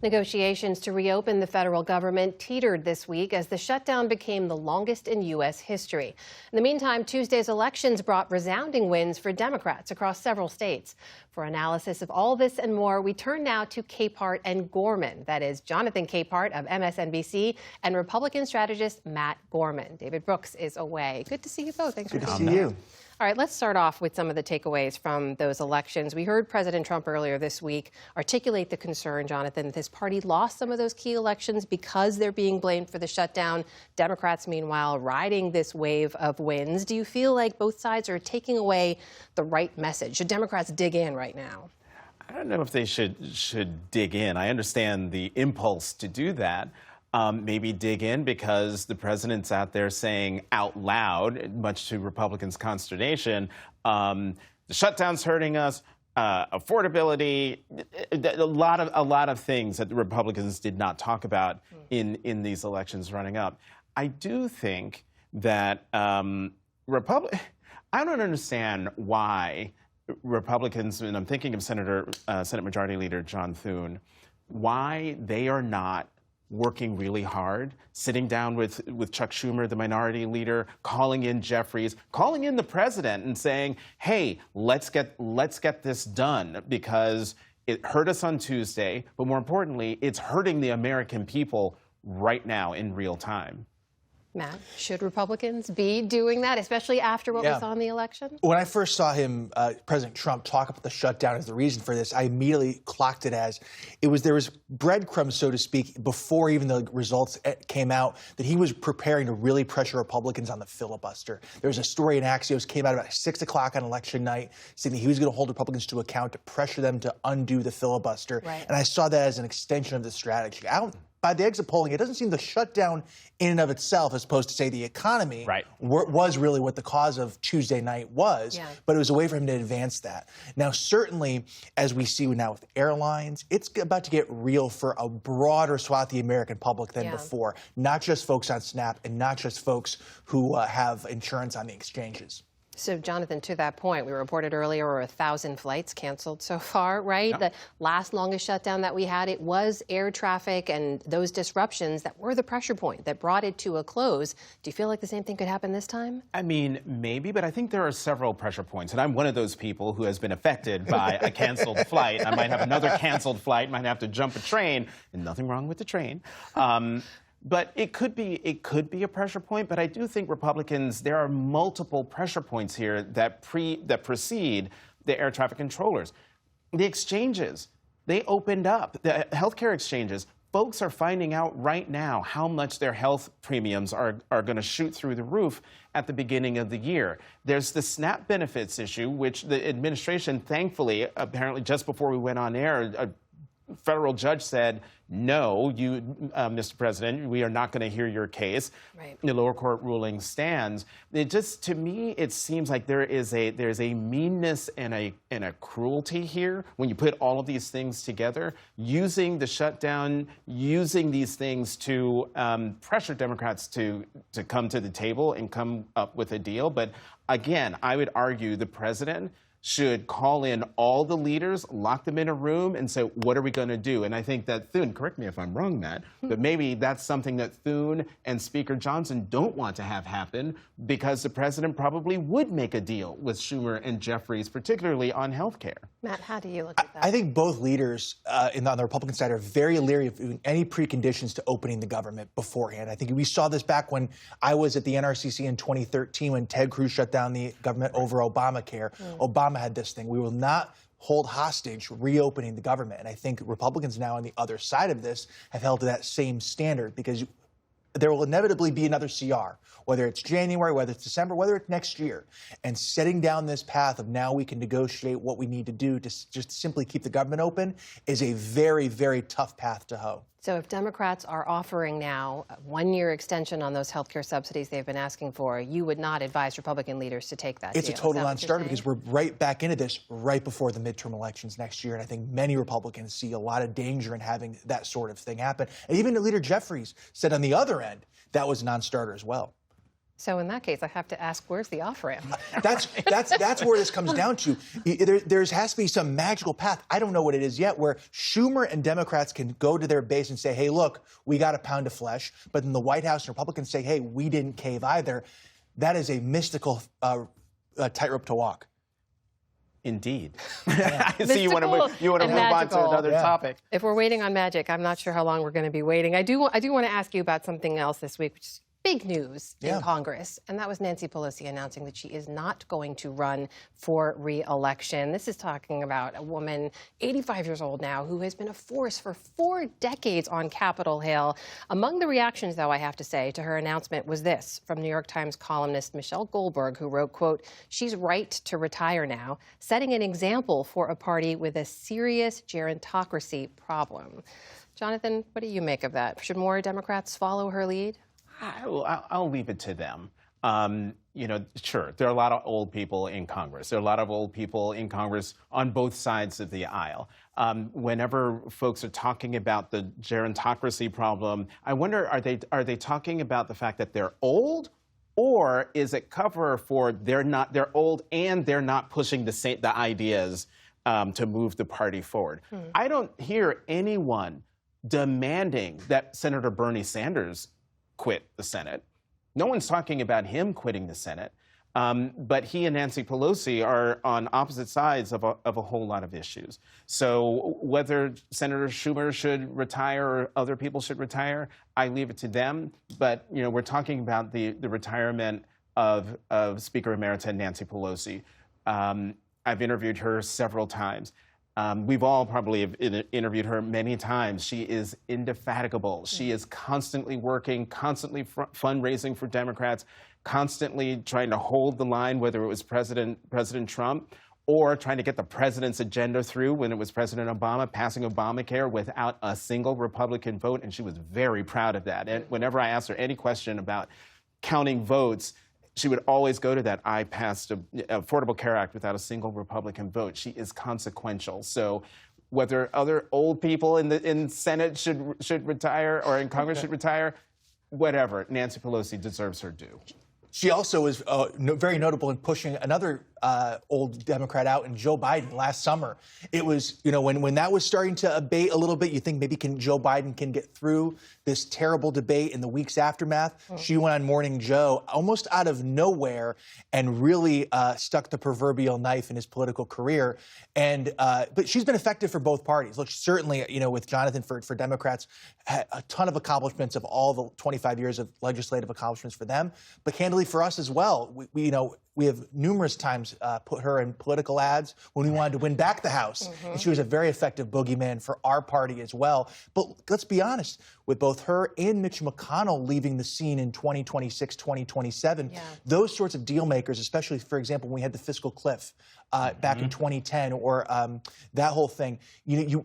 Negotiations to reopen the federal government teetered this week as the shutdown became the longest in U.S. history. In the meantime, Tuesday's elections brought resounding wins for Democrats across several states. For analysis of all this and more, we turn now to Capehart and Gorman. That is Jonathan Capehart of MSNBC and Republican strategist Matt Gorman. David Brooks is away. Good to see you both. Thanks for coming. Good to see you. All right, let's start off with some of the takeaways from those elections. We heard President Trump earlier this week articulate the concern, Jonathan, that his party lost some of those key elections because they're being blamed for the shutdown. Democrats, meanwhile, riding this wave of wins. Do you feel like both sides are taking away the right message? Should Democrats dig in right now? I don't know if they should dig in. I understand the impulse to do that. Maybe dig in because the president's out there saying out loud, much to Republicans' consternation, the shutdown's hurting us, affordability, a lot of things that the Republicans did not talk about in these elections running up. I do think that I don't understand why Republicans, and I'm thinking of Senate Majority Leader John Thune, why they are not working really hard, sitting down with Chuck Schumer, the minority leader, calling in Jeffries, calling in the president and saying, hey, let's get this done because it hurt us on Tuesday, but more importantly, it's hurting the American people right now in real time. Matt, should Republicans be doing that, especially after what we saw in the election? When I first saw him, President Trump, talk about the shutdown as the reason for this, I immediately clocked it as there was breadcrumbs, so to speak, before even the results came out, that he was preparing to really pressure Republicans on the filibuster. There was a story in Axios came out about 6 o'clock on election night saying that he was going to hold Republicans to account to pressure them to undo the filibuster. Right. And I saw that as an extension of the strategy. By the exit polling, it doesn't seem the shutdown in and of itself, as opposed to, say, the economy, was really what the cause of Tuesday night was. Yeah. But it was a way for him to advance that. Now, certainly, as we see now with airlines, it's about to get real for a broader swath of the American public than before. Not just folks on SNAP and not just folks who have insurance on the exchanges. So, Jonathan, to that point, we reported earlier 1,000 flights canceled so far, right? Yep. The last longest shutdown that we had, it was air traffic and those disruptions that were the pressure point that brought it to a close. Do you feel like the same thing could happen this time? I mean, maybe, but I think there are several pressure points. And I'm one of those people who has been affected by a canceled flight. I might have another canceled flight, might have to jump a train, and nothing wrong with the train. But it could be a pressure point. But I do think Republicans, there are multiple pressure points here that precede the air traffic controllers. The exchanges, they opened up. The healthcare exchanges, folks are finding out right now how much their health premiums are going to shoot through the roof at the beginning of the year. There's the SNAP benefits issue, which the administration, thankfully, apparently just before we went on air, a federal judge said, no, Mr. President, we are not going to hear your case. Right. The lower court ruling stands. To me, it seems like there's a meanness and a cruelty here when you put all of these things together, using the shutdown, using these things to pressure Democrats to come to the table and come up with a deal. But again, I would argue the president should call in all the leaders, lock them in a room, and say, what are we going to do? And I think that Thune, correct me if I'm wrong, Matt, but maybe that's something that Thune and Speaker Johnson don't want to have happen because the president probably would make a deal with Schumer and Jeffries, particularly on health care. Matt, how do you look at that? I think both leaders on the Republican side are very leery of any preconditions to opening the government beforehand. I think we saw this back when I was at the NRCC in 2013 when Ted Cruz shut down the government over Obamacare. Obama had this thing. We will not hold hostage reopening the government. And I think Republicans now on the other side of this have held to that same standard because there will inevitably be another CR, whether it's January, whether it's December, whether it's next year. And setting down this path of now we can negotiate what we need to do to just simply keep the government open is a very, very tough path to hoe. So if Democrats are offering now a one-year extension on those health care subsidies they've been asking for, you would not advise Republican leaders to take that deal? It's a total non-starter because we're right back into this right before the midterm elections next year. And I think many Republicans see a lot of danger in having that sort of thing happen. And even Leader Jeffries said on the other end that was a non-starter as well. So in that case, I have to ask, where's the off-ramp? That's where this comes down to. There has to be some magical path. I don't know what it is yet, where Schumer and Democrats can go to their base and say, hey, look, we got a pound of flesh. But then the White House and Republicans say, hey, we didn't cave either. That is a mystical tightrope to walk. Indeed. I see you want to move on to another topic. If we're waiting on magic, I'm not sure how long we're going to be waiting. I do want to ask you about something else this week, which is big news in Congress, and that was Nancy Pelosi announcing that she is not going to run for re-election. This is talking about a woman, 85 years old now, who has been a force for 4 decades on Capitol Hill. Among the reactions, though, I have to say, to her announcement was this from New York Times columnist Michelle Goldberg, who wrote, quote, "She's right to retire now, setting an example for a party with a serious gerontocracy problem." Jonathan, what do you make of that? Should more Democrats follow her lead? I'll leave it to them. Sure, there are a lot of old people in Congress. There are a lot of old people in Congress on both sides of the aisle. Whenever folks are talking about the gerontocracy problem, I wonder, are they talking about the fact that they're old, or is it cover for they're old and they're not pushing the ideas to move the party forward? I don't hear anyone demanding that Senator Bernie Sanders quit the Senate. No one's talking about him quitting the Senate, but he and Nancy Pelosi are on opposite sides of a whole lot of issues. So whether Senator Schumer should retire or other people should retire, I leave it to them. But we're talking about the retirement of Speaker Emerita Nancy Pelosi. I've interviewed her several times. We've all probably interviewed her many times. She is indefatigable. She is constantly working, constantly fundraising for Democrats, constantly trying to hold the line, whether it was President Trump or trying to get the president's agenda through when it was President Obama, passing Obamacare without a single Republican vote. And she was very proud of that. And whenever I asked her any question about counting votes, she would always go to that I passed an Affordable Care Act without a single Republican vote. She is consequential. So whether other old people in Senate should retire or in Congress should retire, whatever, Nancy Pelosi deserves her due. She also was very notable in pushing another old Democrat out, in Joe Biden last summer. It was, when that was starting to abate a little bit, you think maybe Joe Biden can get through this terrible debate in the week's aftermath. She went on Morning Joe almost out of nowhere and really stuck the proverbial knife in his political career. And but she's been effective for both parties. Look, certainly, with Jonathan for Democrats, a ton of accomplishments of all the 25 years of legislative accomplishments for them. But candidly, for us as well, we have numerous times put her in political ads when we wanted to win back the House. And she was a very effective boogeyman for our party as well. But let's be honest, with both her and Mitch McConnell leaving the scene in 2026, 2027, those sorts of deal makers, especially, for example, when we had the fiscal cliff back in 2010 or that whole thing,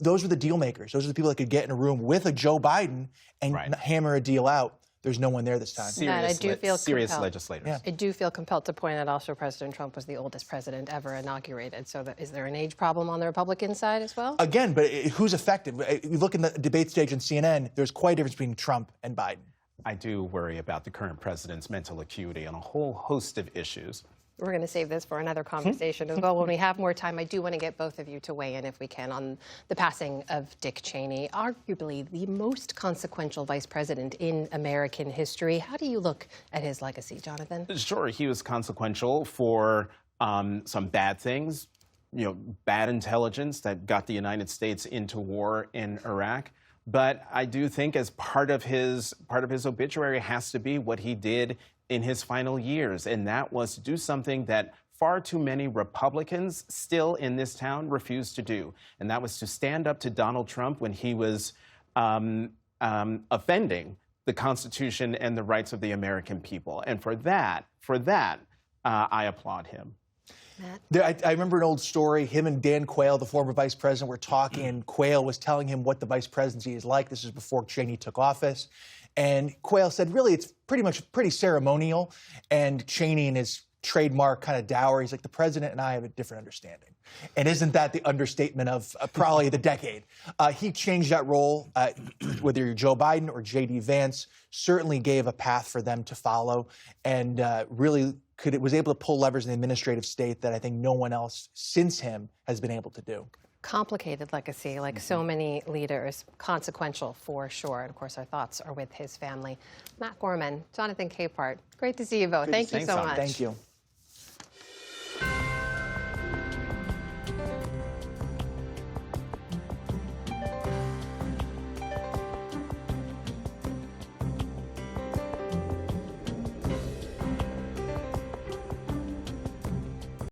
those were the deal makers. Those are the people that could get in a room with a Joe Biden and hammer a deal out. There's no one there this time. Serious legislators. Yeah. I do feel compelled to point out also President Trump was the oldest president ever inaugurated. So is there an age problem on the Republican side as well? Again, but who's effective? You look in the debate stage on CNN, there's quite a difference between Trump and Biden. I do worry about the current president's mental acuity on a whole host of issues. We're going to save this for another conversation as well. When we have more time, I do want to get both of you to weigh in, if we can, on the passing of Dick Cheney, arguably the most consequential vice president in American history. How do you look at his legacy, Jonathan? Sure, he was consequential for some bad things, bad intelligence that got the United States into war in Iraq. But I do think as part of his obituary has to be what he did in his final years, and that was to do something that far too many Republicans still in this town refuse to do, and that was to stand up to Donald Trump when he was offending the Constitution and the rights of the American people. And for that, I applaud him. I remember an old story. Him and Dan Quayle, the former vice president, were talking, and Quayle was telling him what the vice presidency is like. This is before Cheney took office. And Quayle said, really, it's pretty ceremonial. And Cheney, in his trademark kind of dour. He's like, the president and I have a different understanding. And isn't that the understatement of probably the decade? He changed that role, whether you're Joe Biden or J.D. Vance, certainly gave a path for them to follow, and really was able to pull levers in the administrative state that I think no one else since him has been able to do. Complicated legacy, like so many leaders, consequential for sure. And of course, our thoughts are with his family. Matt Gorman, Jonathan Capehart, great to see you both. Thank you so much. Thank you.